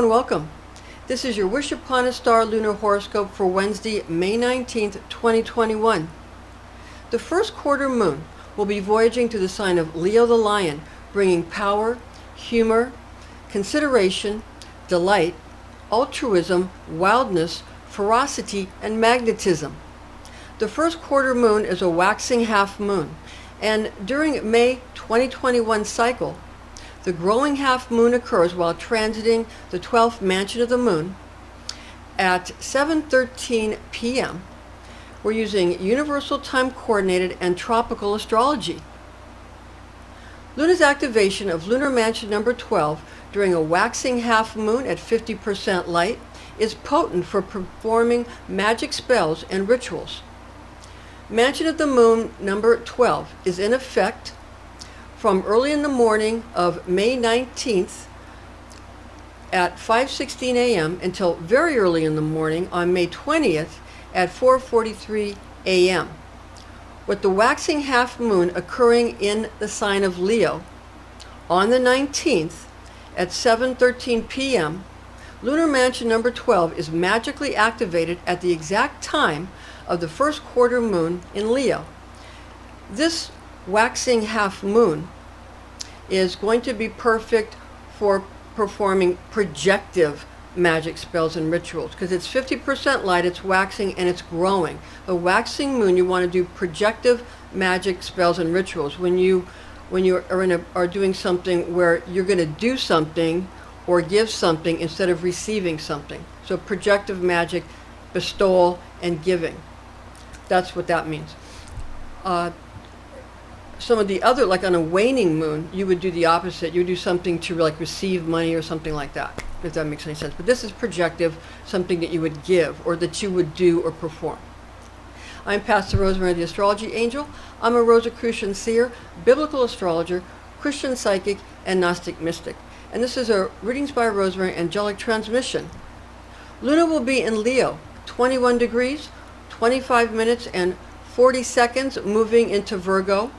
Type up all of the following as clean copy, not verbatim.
and welcome. This is your Wish Upon a Star Lunar Horoscope for Wednesday, May 19th, 2021. The first quarter moon will be voyaging to the sign of Leo the Lion, bringing power, humor, consideration, delight, altruism, wildness, ferocity, and magnetism. The first quarter moon is a waxing half moon, and during May 2021 cycle, the growing half moon occurs while transiting the 12th mansion of the moon at 7:13 p.m. We're using universal time coordinated and tropical astrology. Luna's activation of lunar mansion number 12 during a waxing half moon at 50% light is potent for performing magic spells and rituals. Mansion of the moon number 12 is in effect from early in the morning of May 19th at 5:16 a.m. until very early in the morning on May 20th at 4:43 a.m. With the waxing half moon occurring in the sign of Leo on the 19th at 7:13 p.m., lunar mansion number 12 is magically activated at the exact time of the first quarter moon in Leo. This waxing half moon is going to be perfect for performing projective magic spells and rituals because it's 50% light, it's waxing, and it's growing. The waxing moon, you want to do projective magic spells and rituals when you are doing something where you're going to do something or give something instead of receiving something. So projective magic, bestowal, and giving. That's what that means. Some of the other, like on a waning moon, you would do the opposite. You would do something to like receive money or something like that, if that makes any sense. But this is projective, something that you would give or that you would do or perform. I'm Pastor Rosemary, the Astrology Angel. I'm a Rosicrucian seer, biblical astrologer, Christian psychic, and Gnostic mystic. And this is a Readings by Rosemary angelic transmission. Luna will be in Leo, 21 degrees, 25 minutes, and 40 seconds, moving into Virgo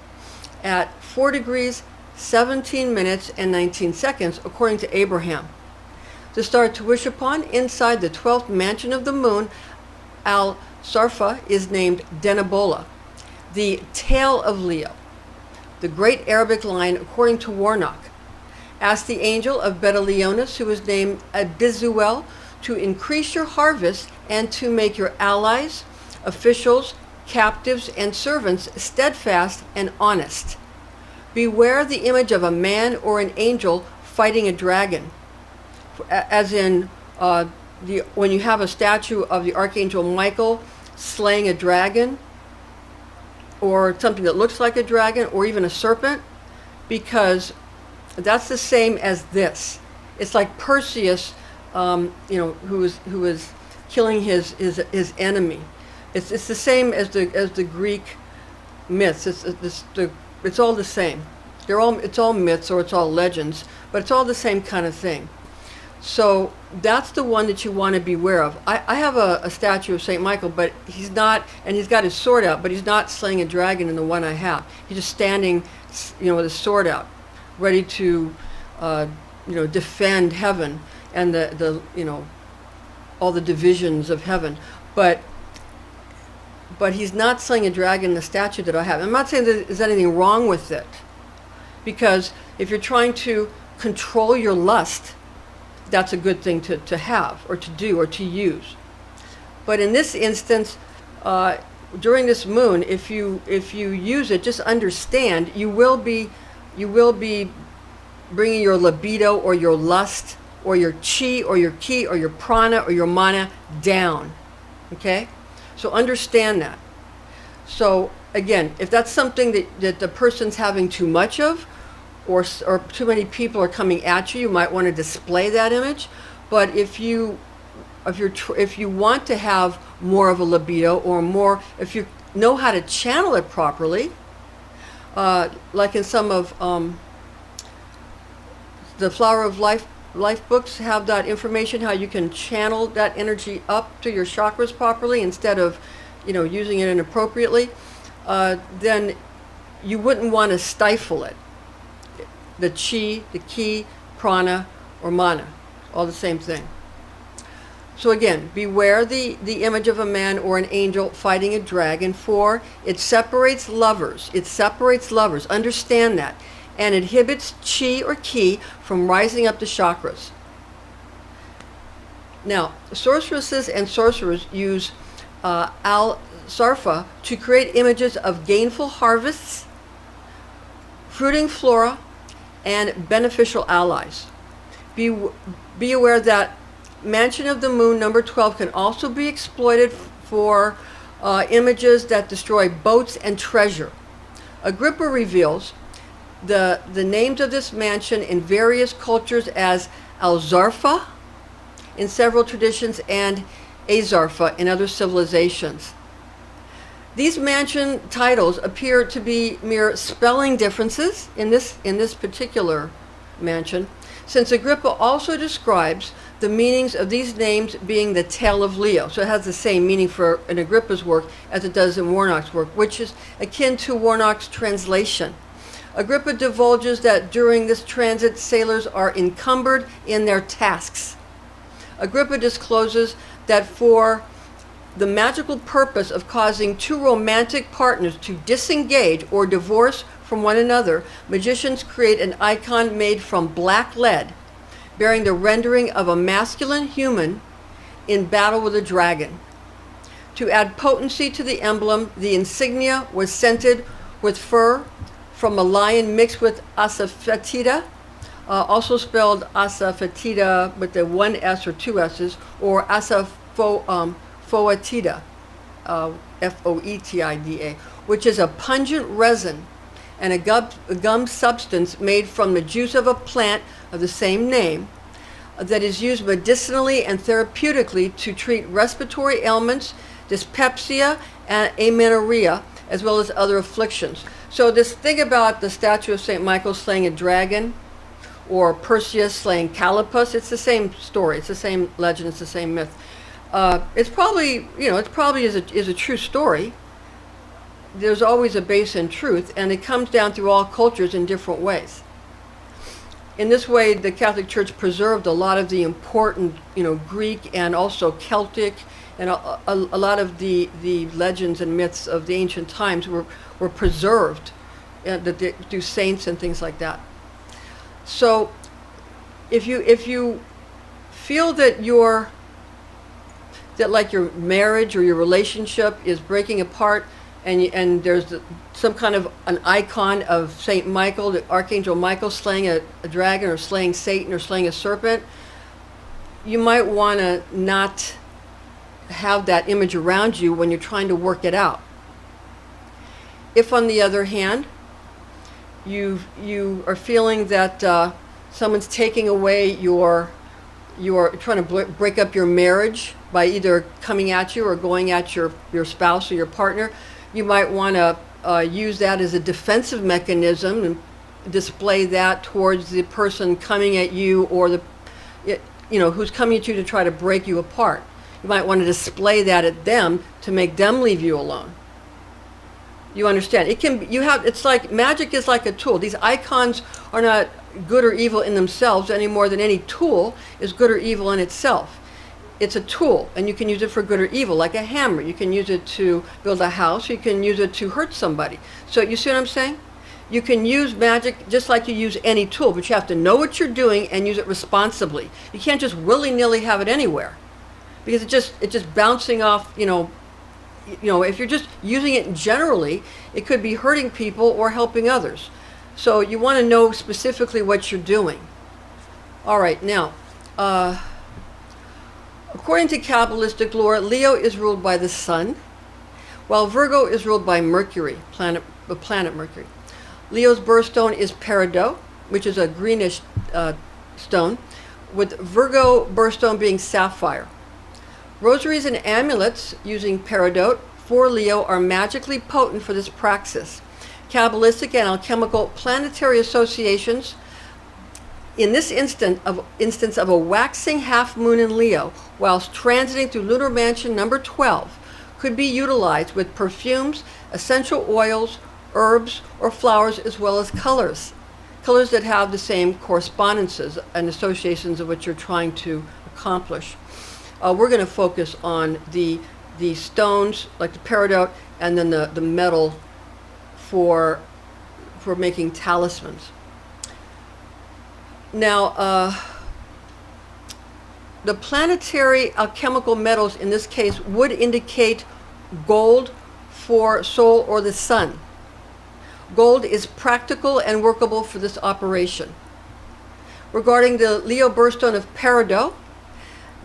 at 4 degrees, 17 minutes, and 19 seconds, according to Abraham. The star to wish upon inside the 12th mansion of the moon, Al-Sarfa, is named Denebola, the tail of Leo, the great Arabic lion, according to Warnock. Ask the angel of Beta Leonis, who is named Abdizuel, to increase your harvest and to make your allies, officials, captives, and servants steadfast and honest. Beware the image of a man or an angel fighting a dragon, as in when you have a statue of the Archangel Michael slaying a dragon, or something that looks like a dragon, or even a serpent, because that's the same as this. It's like Perseus, who was killing his enemy. It's the same as the Greek myths. It's all the same. It's all myths or it's all legends, but it's all the same kind of thing. So that's the one that you want to beware of. I have a statue of Saint Michael, but he's not, and he's got his sword out, but he's not slaying a dragon in the one I have. He's just standing, with his sword out, ready to, defend heaven and the all the divisions of heaven, but he's not slaying a dragon in the statue that I have. I'm not saying that there's anything wrong with it, because if you're trying to control your lust, that's a good thing to have or to do or to use. But in this instance, during this moon, if you use it, just understand you will be bringing your libido or your lust or your chi or your ki or your prana or your mana down. Okay? So understand that. So again, if that's something that the person's having too much of, or too many people are coming at you, you might want to display that image. But if you want to have more of a libido or more, if you know how to channel it properly, like in some of the Flower of Life books have that information, how you can channel that energy up to your chakras properly instead of using it inappropriately, then you wouldn't want to stifle it, the chi, the ki, prana, or mana. all the same thing. So again, beware the image of a man or an angel fighting a dragon, for it separates lovers. It separates lovers. Understand that. And inhibits chi or ki from rising up the chakras. Now, sorceresses and sorcerers use Al-Sarfa to create images of gainful harvests, fruiting flora, and beneficial allies. Be aware that Mansion of the Moon number 12 can also be exploited for images that destroy boats and treasure. Agrippa reveals the names of this mansion in various cultures as Al-Zarfa in several traditions and Azarfa in other civilizations. These mansion titles appear to be mere spelling differences in this particular mansion, since Agrippa also describes the meanings of these names being the tail of Leo. So it has the same meaning for in Agrippa's work as it does in Warnock's work, which is akin to Warnock's translation. Agrippa divulges that during this transit, sailors are encumbered in their tasks. Agrippa discloses that for the magical purpose of causing two romantic partners to disengage or divorce from one another, magicians create an icon made from black lead, bearing the rendering of a masculine human in battle with a dragon. To add potency to the emblem, the insignia was scented with fur from a lion mixed with asafoetida, also spelled asafoetida with the one S or two S's, or asafoetida, Foetida, which is a pungent resin and a gum substance made from the juice of a plant of the same name that is used medicinally and therapeutically to treat respiratory ailments, dyspepsia, and amenorrhea, as well as other afflictions. So this thing about the statue of St. Michael slaying a dragon, or Perseus slaying Calipus, it's the same story, it's the same legend, it's the same myth. It's probably, is a true story. There's always a base in truth, and it comes down through all cultures in different ways. In this way, the Catholic Church preserved a lot of the important, Greek and also Celtic, and a lot of the legends and myths of the ancient times were preserved through saints and things like that. So, if you feel that your marriage or your relationship is breaking apart, and there's some kind of an icon of Saint Michael, the Archangel Michael slaying a dragon or slaying Satan or slaying a serpent, you might want to not have that image around you when you're trying to work it out. If, on the other hand, you are feeling that someone's taking away you're trying to break up your marriage by either coming at you or going at your spouse or your partner, you might want to use that as a defensive mechanism and display that towards the person coming at you, or who's coming at you to try to break you apart. You might want to display that at them to make them leave you alone. You understand? It's like magic is like a tool. These icons are not good or evil in themselves any more than any tool is good or evil in itself. It's a tool, and you can use it for good or evil, like a hammer. You can use it to build a house. You can use it to hurt somebody. So you see what I'm saying? You can use magic just like you use any tool, but you have to know what you're doing and use it responsibly. You can't just willy-nilly have it anywhere, because it's just bouncing off. If you're just using it generally, it could be hurting people or helping others. So you want to know specifically what you're doing. All right, now, according to Kabbalistic lore, Leo is ruled by the sun, while Virgo is ruled by Mercury, the planet Mercury. Leo's birthstone is peridot, which is a greenish stone, with Virgo birthstone being sapphire. Rosaries and amulets using peridot for Leo are magically potent for this praxis. Kabbalistic and alchemical planetary associations, in this instance of a waxing half moon in Leo, whilst transiting through lunar mansion number 12, could be utilized with perfumes, essential oils, herbs, or flowers, as well as colors. colors that have the same correspondences and associations of what you're trying to accomplish. We're going to focus on the stones, like the peridot, and then the metal for making talismans. Now, the planetary alchemical metals in this case would indicate gold for Sol or the sun. Gold is practical and workable for this operation. Regarding the Leo birthstone of peridot,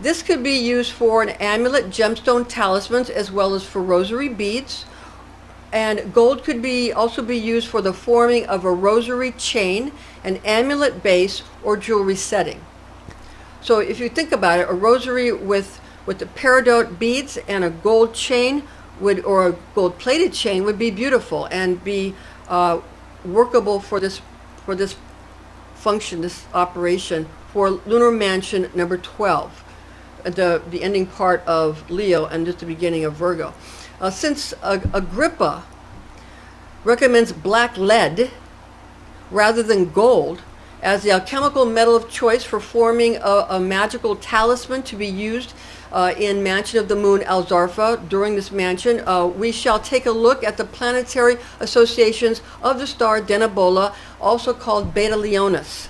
this could be used for an amulet, gemstone, talismans, as well as for rosary beads. And gold could also be used for the forming of a rosary chain, an amulet base, or jewelry setting. So if you think about it, a rosary with the peridot beads and a gold chain or a gold plated chain would be beautiful and be workable for this function, this operation, for lunar mansion number 12, the ending part of Leo and just the beginning of Virgo. Since Agrippa recommends black lead rather than gold as the alchemical metal of choice for forming a magical talisman to be used in Mansion of the Moon Al-Zarfa during this mansion, we shall take a look at the planetary associations of the star Denebola, also called Beta Leonis.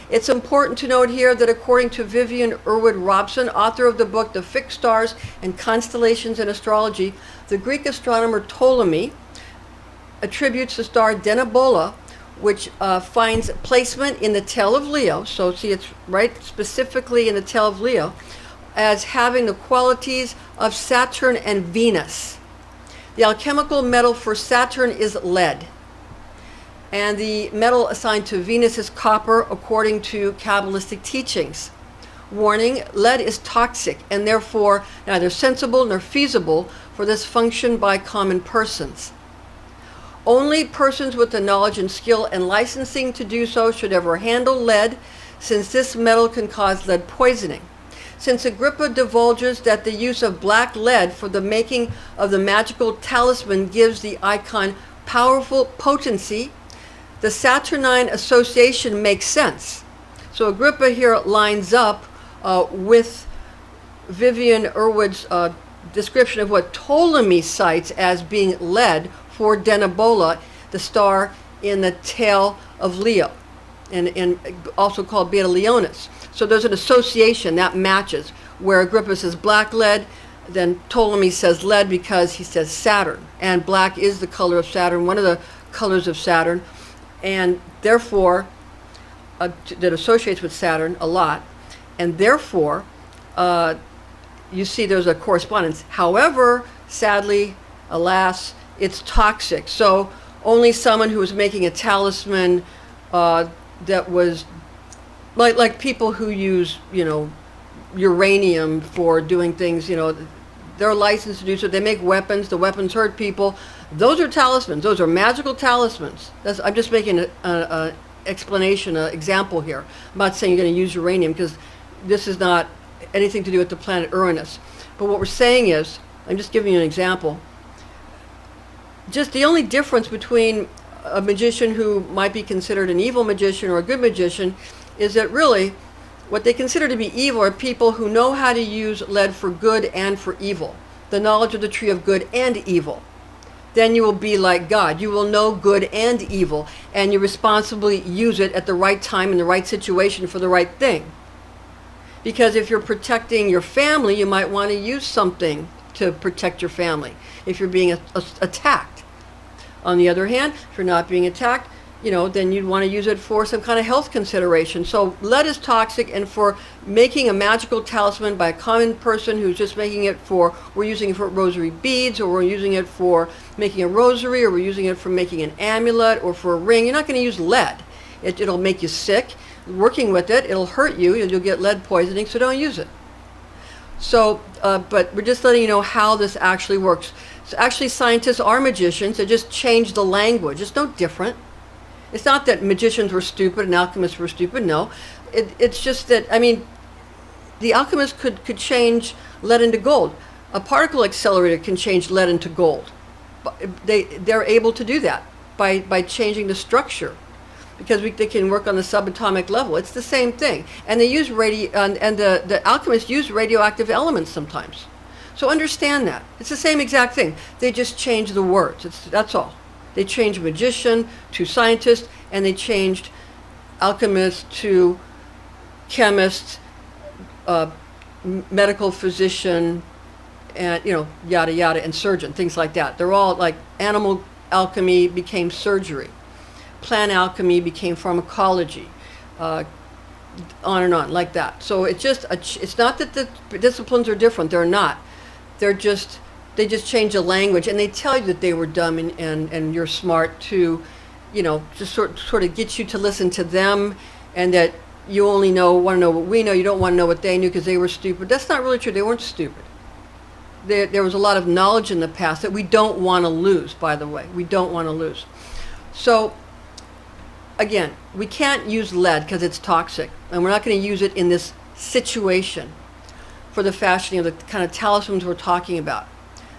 It's important to note here that according to Vivian Irwood Robson, author of the book The Fixed Stars and Constellations in Astrology, the Greek astronomer Ptolemy attributes the star Denebola, which finds placement in the tail of Leo, so see it's right specifically in the tail of Leo, as having the qualities of Saturn and Venus. The alchemical metal for Saturn is lead, and the metal assigned to Venus is copper, according to Kabbalistic teachings. Warning, lead is toxic and therefore neither sensible nor feasible for this function by common persons. Only persons with the knowledge and skill and licensing to do so should ever handle lead, since this metal can cause lead poisoning. Since Agrippa divulges that the use of black lead for the making of the magical talisman gives the icon powerful potency, the Saturnine association makes sense. So Agrippa here lines up with Vivian Irwood's description of what Ptolemy cites as being lead for Denebola, the star in the tail of Leo, and also called Beta Leonis. So there's an association that matches, where Agrippa says black lead, then Ptolemy says lead because he says Saturn, and black is the color of Saturn, one of the colors of Saturn, and therefore that associates with Saturn a lot, and therefore you see there's a correspondence. However, sadly, alas, it's toxic. So only someone who was making a talisman that was like people who use, uranium for doing things, they're licensed to do so. They make weapons. The weapons hurt people. Those are talismans. Those are magical talismans. I'm just making an explanation, an example here. I'm not saying you're going to use uranium, because this is not anything to do with the planet Uranus. But what we're saying is, I'm just giving you an example. Just the only difference between a magician who might be considered an evil magician or a good magician is that really what they consider to be evil are people who know how to use lead for good and for evil, the knowledge of the tree of good and evil. Then you will be like God. You will know good and evil, and you responsibly use it at the right time in the right situation for the right thing. Because if you're protecting your family, you might want to use something to protect your family if you're being attacked. On the other hand, if you're not being attacked, then you'd want to use it for some kind of health consideration. So lead is toxic, and for making a magical talisman by a common person who's just making it we're using it for rosary beads, or we're using it for making a rosary, or we're using it for making an amulet or for a ring, you're not going to use lead. It'll make you sick. Working with it, it'll hurt you, and you'll get lead poisoning, so don't use it. So, but we're just letting you know how this actually works. So actually, scientists are magicians. They just change the language. It's no different. It's not that magicians were stupid and alchemists were stupid. No, it's just that, the alchemists could change lead into gold. A particle accelerator can change lead into gold. They're able to do that by changing the structure. because they can work on the subatomic level. It's the same thing. And they use the alchemists use radioactive elements sometimes. So understand that. It's the same exact thing. They just change the words. That's all. They changed magician to scientist, and they changed alchemist to chemist, medical physician, and yada yada, and surgeon, things like that. They're all like animal alchemy became surgery, plant alchemy became pharmacology, on and on like that. So it's just it's not that the disciplines are different. They're not. They just change the language, and they tell you that they were dumb and you're smart to, just sort of get you to listen to them, and that you only want to know what we know. You don't want to know what they knew because they were stupid. That's not really true. They weren't stupid. There was a lot of knowledge in the past that we don't want to lose, by the way. We don't want to lose. So, again, we can't use lead because it's toxic, and we're not going to use it in this situation for the fashioning of the kind of talismans we're talking about.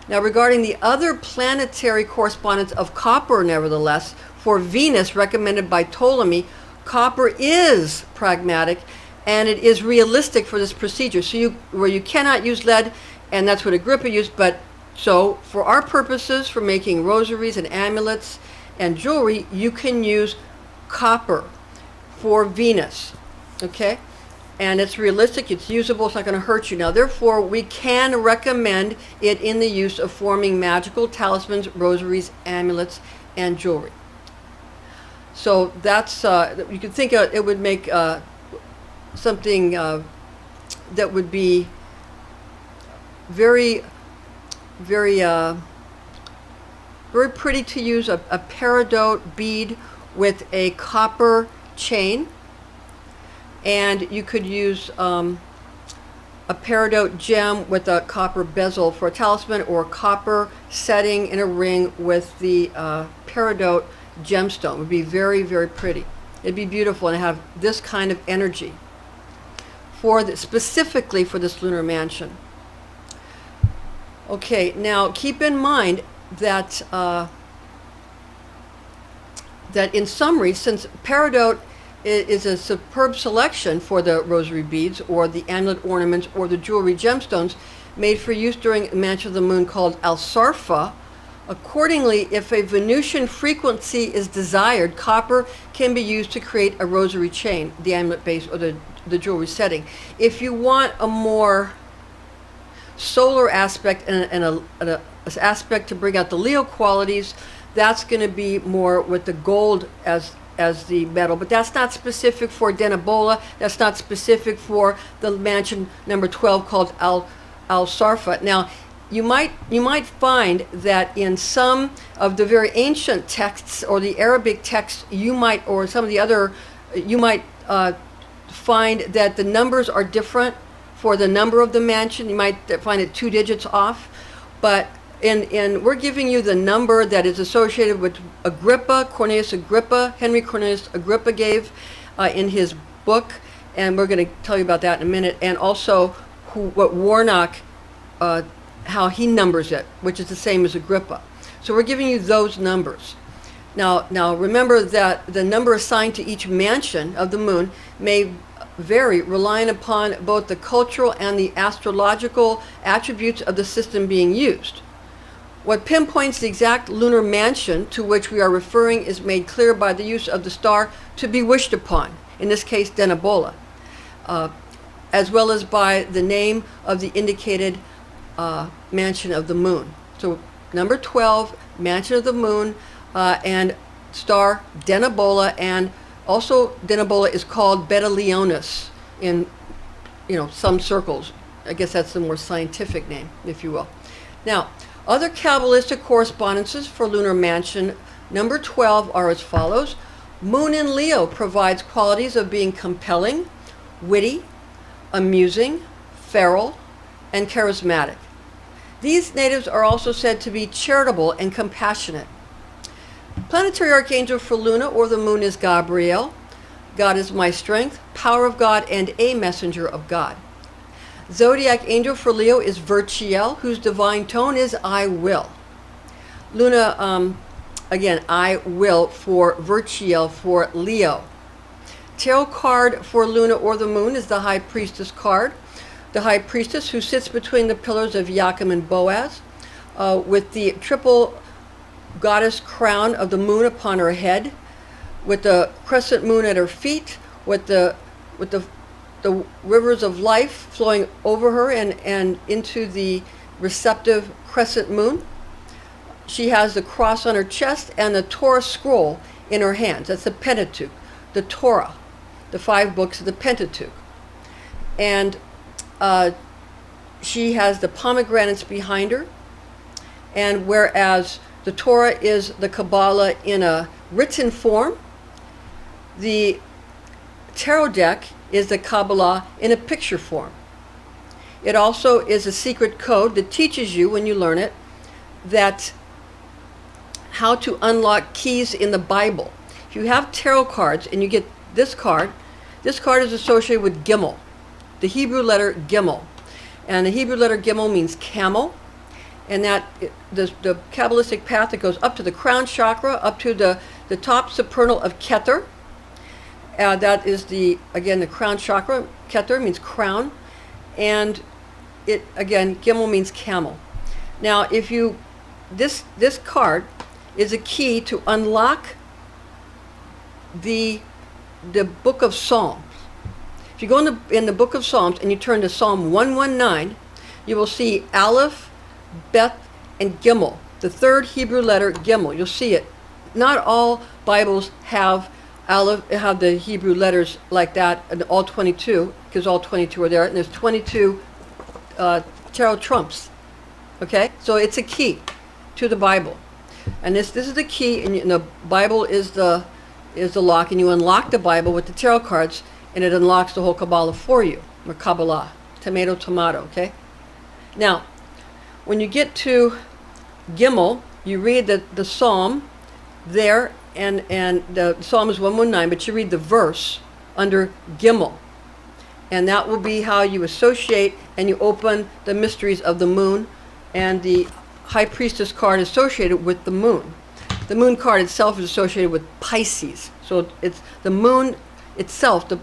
Now, regarding the other planetary correspondence of copper, nevertheless, for Venus, recommended by Ptolemy, copper is pragmatic, and it is realistic for this procedure. So where you cannot use lead, and that's what Agrippa used, but so for our purposes, for making rosaries and amulets and jewelry, you can use copper for Venus, okay? And it's realistic, it's usable, it's not going to hurt you. Now, therefore, we can recommend it in the use of forming magical talismans, rosaries, amulets, and jewelry. So that's, you could think it would make something that would be very, very, very pretty to use, a peridot bead with a copper chain. And you could use a peridot gem with a copper bezel for a talisman, or copper setting in a ring with the peridot gemstone. It would be very, very pretty. It'd be beautiful and have this kind of energy specifically for this lunar mansion. Okay, now keep in mind that that in summary, since peridot is a superb selection for the rosary beads or the amulet ornaments or the jewelry gemstones made for use during the mansion of the moon called Al-Sarfa, accordingly, if a Venusian frequency is desired, copper can be used to create a rosary chain, the amulet base, or the jewelry setting. If you want a more solar aspect and an aspect to bring out the Leo qualities, that's going to be more with the gold as the metal, but that's not specific for Denebola. That's not specific for the mansion number 12 called Al-Sarfa. Now, you might find that in some of the very ancient texts or the Arabic texts, or some of the other, you might find that the numbers are different for the number of the mansion. You might find it 2 digits off, but we're giving you the number that is associated with Cornelius Agrippa, Henry Cornelius Agrippa gave in his book, and we're going to tell you about that in a minute, and also what Warnock, how he numbers it, which is the same as Agrippa. So we're giving you those numbers. Now remember that the number assigned to each mansion of the moon may vary, relying upon both the cultural and the astrological attributes of the system being used. What pinpoints the exact lunar mansion to which we are referring is made clear by the use of the star to be wished upon, in this case Denebola, as well as by the name of the indicated mansion of the moon. So number 12, mansion of the moon, and star Denebola, and also Denebola is called Beta Leonis in some circles. I guess that's the more scientific name, if you will. Now, other Kabbalistic correspondences for lunar mansion number 12 are as follows. Moon in Leo provides qualities of being compelling, witty, amusing, feral, and charismatic. These natives are also said to be charitable and compassionate. Planetary archangel for Luna or the moon is Gabriel. God is my strength, power of God, and a messenger of God. Zodiac angel for Leo is Virchiel, whose divine tone is I will. Luna again, I will for Virtuel for Leo. Tarot card for Luna or the Moon is the High Priestess card. The High Priestess, who sits between the pillars of Joachim and Boaz, with the triple goddess crown of the moon upon her head, with the crescent moon at her feet, with the rivers of life flowing over her and into the receptive crescent moon. She has the cross on her chest and the Torah scroll in her hands. That's the Pentateuch, the Torah, the 5 books of the Pentateuch. And she has the pomegranates behind her. And whereas the Torah is the Kabbalah in a written form, the tarot deck is the Kabbalah in a picture form. It also is a secret code that teaches you, when you learn it, that how to unlock keys in the Bible. If you have tarot cards and you get this card is associated with Gimel, the Hebrew letter Gimel. And the Hebrew letter Gimel means camel. And that the Kabbalistic path that goes up to the crown chakra, up to the top supernal of Keter. That is the crown chakra. Keter means crown. And it, again, Gimel means camel. Now, if you, this card is a key to unlock the book of Psalms. If you go in the book of Psalms and you turn to Psalm 119, you will see Aleph, Beth, and Gimel, the third Hebrew letter Gimel. You'll see it. Not all Bibles have Aleph, have the Hebrew letters like that, and all 22, because all 22 are there, and there's 22 tarot trumps. Okay, so it's a key to the Bible, and this is the key, and the Bible is the lock, and you unlock the Bible with the tarot cards, and it unlocks the whole Kabbalah for you, or Kabbalah, tomato, tomato. Okay, now when you get to Gimel, you read the psalm there, and the psalm is 119, but you read the verse under Gimel. And that will be how you associate and you open the mysteries of the moon, and the High Priestess card associated with the moon. The moon card itself is associated with Pisces. So it's the moon itself, the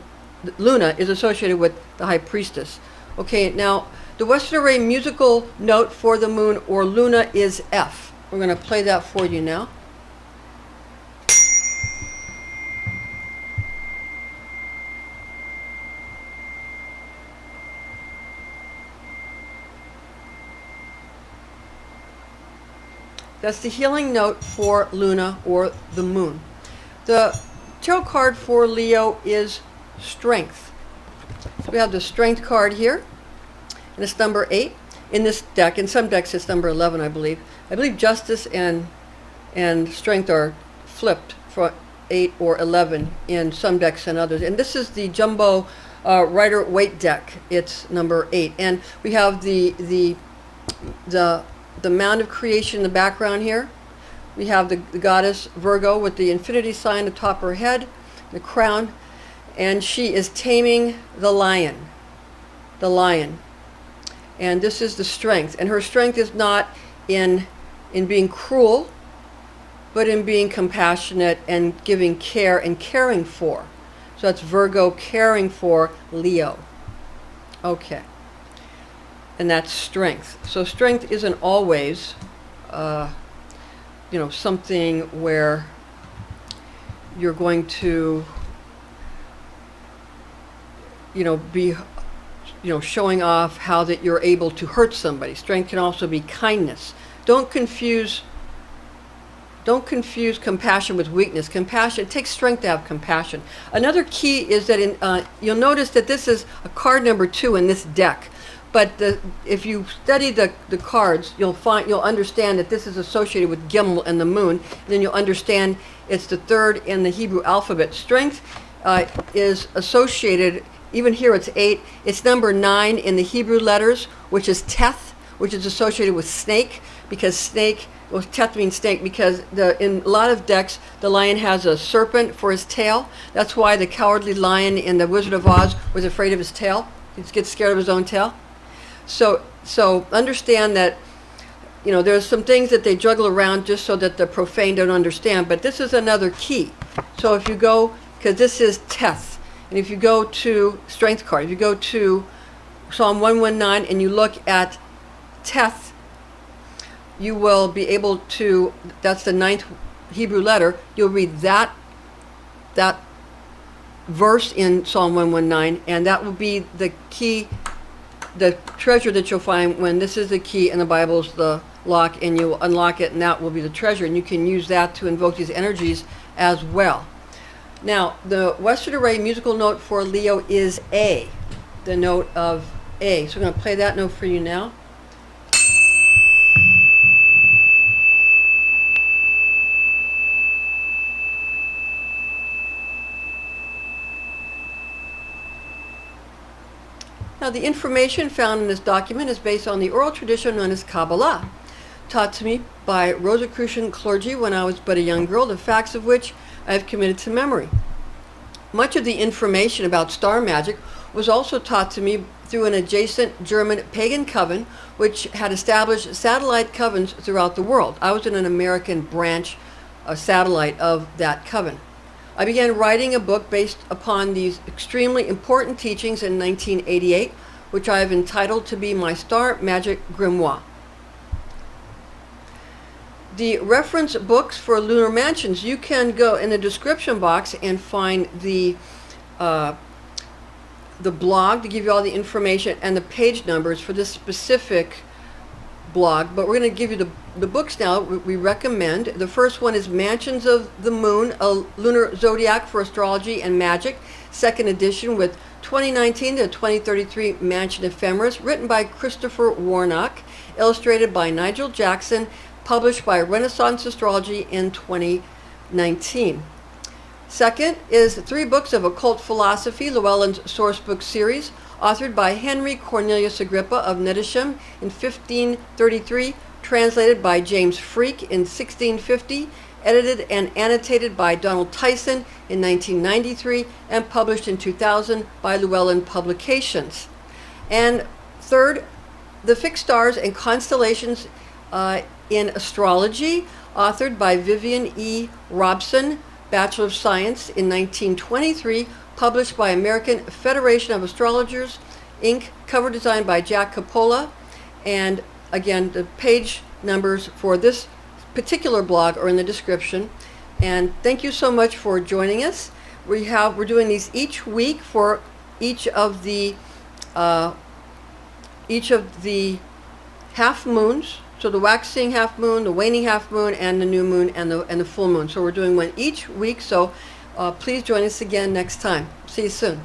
Luna, is associated with the High Priestess. Okay, now the Western Array musical note for the moon or Luna is F. We're going to play that for you now. That's the healing note for Luna or the moon. The tarot card for Leo is Strength. So we have the Strength card here. And it's number 8 in this deck. In some decks, it's number 11, I believe. I believe Justice and Strength are flipped for 8 or 11 in some decks and others. And this is the Jumbo Rider-Waite deck. It's number 8. And we have the Mound of Creation in the background here. We have the goddess Virgo with the infinity sign atop her head, the crown, and she is taming the lion. The lion. And this is the strength. And her strength is not in being cruel, but in being compassionate and giving care and caring for. So that's Virgo caring for Leo. Okay. And that's strength. So strength isn't always, something where you're going to, be showing off how that you're able to hurt somebody. Strength can also be kindness. Don't confuse compassion with weakness. Compassion, it takes strength to have compassion. Another key is that you'll notice that this is a card number 2 in this deck. But if you study the cards, you'll understand that this is associated with Gimel and the moon. And then you'll understand it's the 3rd in the Hebrew alphabet. Strength is associated. Even here it's 8. It's number 9 in the Hebrew letters, which is Teth, which is associated with snake, because snake, well, Teth means snake, because in a lot of decks, the lion has a serpent for his tail. That's why the cowardly lion in the Wizard of Oz was afraid of his tail. He gets scared of his own tail. So understand that you know, there's some things that they juggle around just so that the profane don't understand, but this is another key. So if you go, because this is Teth, and if you go to Strength card, if you go to Psalm 119 and you look at Teth, you will be able to, that's the 9th Hebrew letter, you'll read that verse in Psalm 119, and that will be the key, the treasure that you'll find when this is the key and the Bible's the lock, and you'll unlock it, and that will be the treasure, and you can use that to invoke these energies as well. Now, the Western Array musical note for Leo is A, the note of A. So I'm going to play that note for you now. Now, the information found in this document is based on the oral tradition known as Kabbalah, taught to me by Rosicrucian clergy when I was but a young girl, the facts of which I have committed to memory. Much of the information about star magic was also taught to me through an adjacent German pagan coven, which had established satellite covens throughout the world. I was in an American branch, a satellite of that coven. I began writing a book based upon these extremely important teachings in 1988, which I have entitled to be my Star Magic Grimoire. The reference books for lunar mansions, you can go in the description box and find the blog to give you all the information and the page numbers for this specific blog, but we're going to give you the books now we recommend. The first one is Mansions of the Moon, a Lunar Zodiac for Astrology and Magic, second edition with 2019 to 2033 Mansion Ephemeris, written by Christopher Warnock, illustrated by Nigel Jackson, published by Renaissance Astrology in 2019. Second is 3 books of occult philosophy, Llewellyn's Sourcebook series, authored by Henry Cornelius Agrippa of Nettisham in 1533, translated by James Freak in 1650, edited and annotated by Donald Tyson in 1993, and published in 2000 by Llewellyn Publications. And third, The Fixed Stars and Constellations in Astrology, authored by Vivian E. Robson, Bachelor of Science in 1923, published by American Federation of Astrologers, Inc., cover design by Jack Coppola, and again, the page numbers for this particular blog are in the description. And thank you so much for joining us. We're doing these each week for each of the half moons. So the waxing half moon, the waning half moon, and the new moon, and the full moon. So we're doing one each week. So please join us again next time. See you soon.